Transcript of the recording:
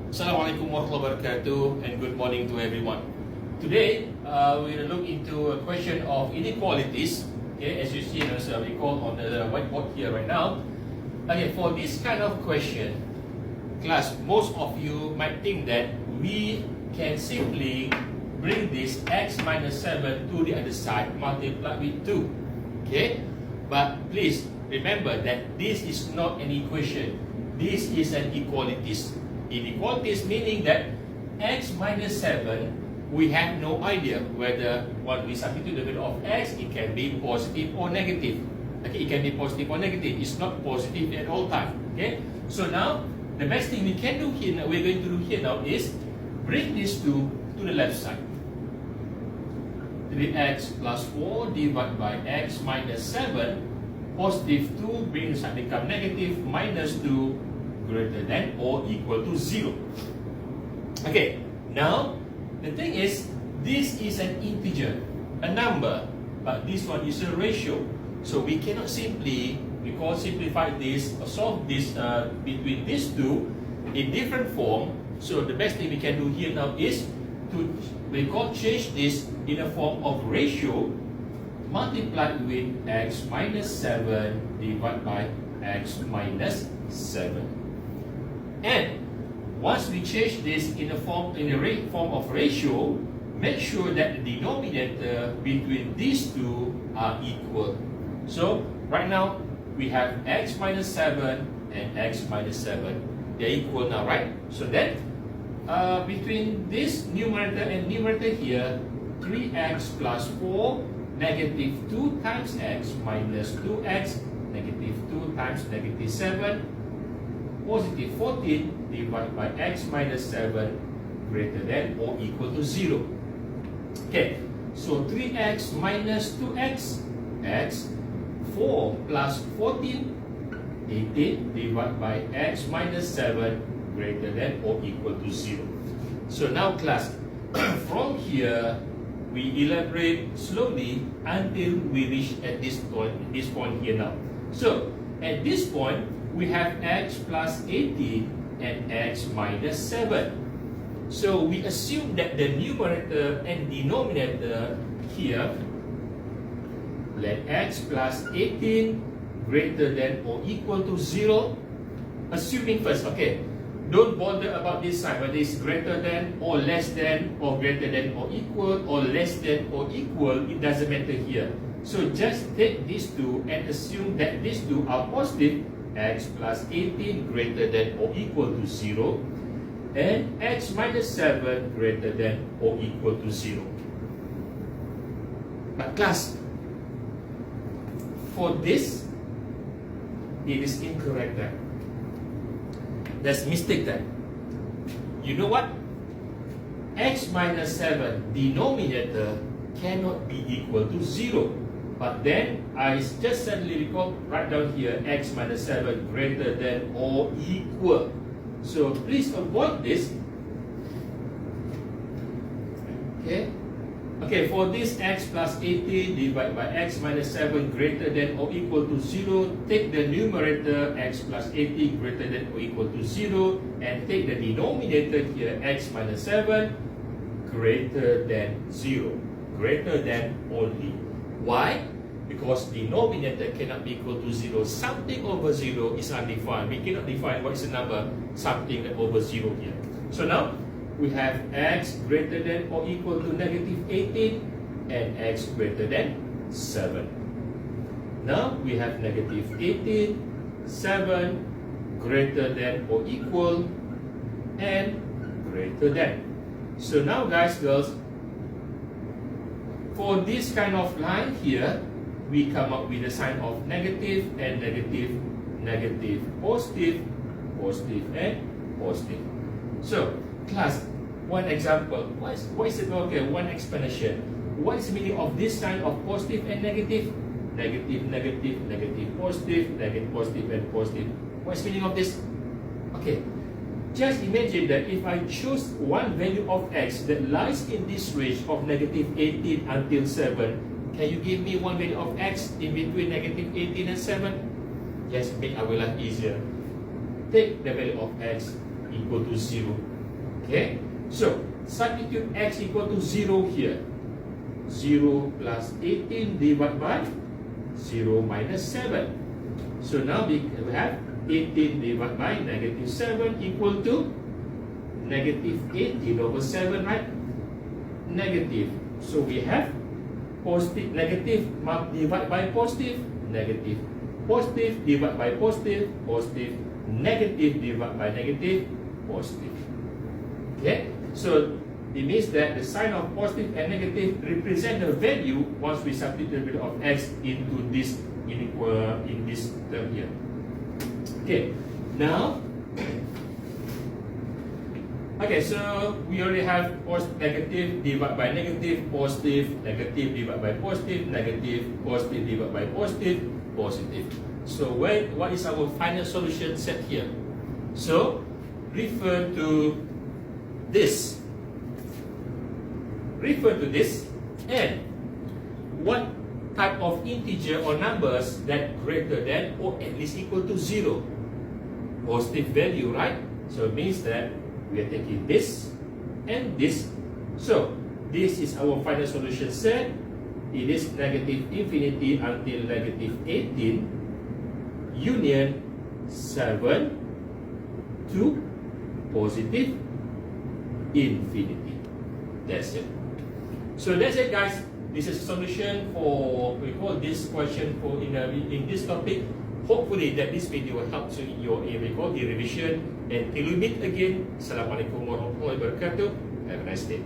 Assalamualaikum warahmatullahi wabarakatuh and good morning to everyone. Today, we will look into a question of inequalities. Okay, as you see, as we call on the whiteboard here right now. Okay, for this kind of question, class, most of you might think that we can simply bring this x minus 7 to the other side, multiply with 2. Okay, but please remember that this is not an equation. This is an equalities. Inequalities meaning that x minus 7, we have no idea whether when we substitute the value of x, it can be positive or negative. Okay, it can be positive or negative. It's not positive at all time. Okay, so now the best thing we can do here, we're going to do here now is bring these two to the left side. 3x plus 4 divided by x minus 7, positive 2 brings side become negative, minus 2 greater than or equal to 0. Okay, now the thing is, this is an integer, a number, but this one is a ratio. So we cannot simply, simplify this or solve this between these two in different form. So the best thing we can do here now is to change this in a form of ratio, multiplied with x minus 7 divided by x minus 7. And once we change this in a form of ratio, make sure that the denominator between these two are equal. So right now we have x minus 7 and x minus 7. They're equal now, right? So then between this numerator and numerator here, 3x plus 4 negative 2 times x minus 2x negative 2 times negative 7 positive 14 divided by x minus 7 greater than or equal to 0. Okay, so 3x minus 2x, x, 4 plus 14, 18 divided by x minus 7 greater than or equal to 0. So now class, from here, we elaborate slowly until we reach at this point here now. So at this point, we have x plus 18 and x minus 7. So we assume that the numerator and denominator here, let x plus 18 greater than or equal to 0. Assuming first, okay, don't bother about this sign, whether it's greater than or less than or greater than or equal or less than or equal, it doesn't matter here. So just take these two and assume that these two are positive, x plus 18 greater than or equal to 0 and x minus 7 greater than or equal to 0. But class, for this, it is incorrect there. There's mistake there. You know what? X minus 7 denominator cannot be equal to 0. But then I just suddenly recall right down here x minus 7 greater than or equal. So please avoid this. Okay. Okay, for this x plus 18 divided by x minus 7 greater than or equal to 0, take the numerator x plus 18 greater than or equal to 0 and take the denominator here x minus 7 greater than 0. Greater than only. Why? Because denominator cannot be equal to 0. Something over 0 is undefined. We cannot define what is the number, something that over 0 here. So now, we have x greater than or equal to negative 18 and x greater than 7. Now, we have negative 18, 7 greater than or equal and greater than. So now guys, girls, for this kind of line here, we come up with a sign of negative and negative, negative, positive, positive and positive. So, class, one example. What is it? Okay, one explanation. What is the meaning of this sign of positive and negative? Negative, negative, negative, positive, negative, positive and positive. What is the meaning of this? Okay, just imagine that if I choose one value of x that lies in this range of negative 18 until 7, can you give me one value of x in between negative 18 and 7? Just make our life easier. Take the value of x equal to 0. Okay, so substitute x equal to 0 here. 0 plus 18 divided by 0 minus 7. So now we have 18 divided by negative 7 equal to negative 18 over 7, right? Negative. So we have positive, negative divided by positive, negative. Positive divided by positive, positive. Negative divided by negative, positive. Okay? So it means that the sign of positive and negative represent the value once we substitute the value of x into this in this term here. Okay, now, okay, so we already have negative divided by negative, positive, negative divided by positive, negative, positive divided by positive, positive. So what is our final solution set here? So refer to this. Refer to this, and what type of integer or numbers that greater than or at least equal to 0? Positive value, right? So it means that we are taking this and this. So this is our final solution set. It is negative infinity until negative 18 union 7 to positive infinity. That's it. So that's it, guys. This is a solution for, we call this question for in this topic. Hopefully that this video will help you in your revision. And till we meet again, Assalamualaikum warahmatullahi wabarakatuh. Have a nice day.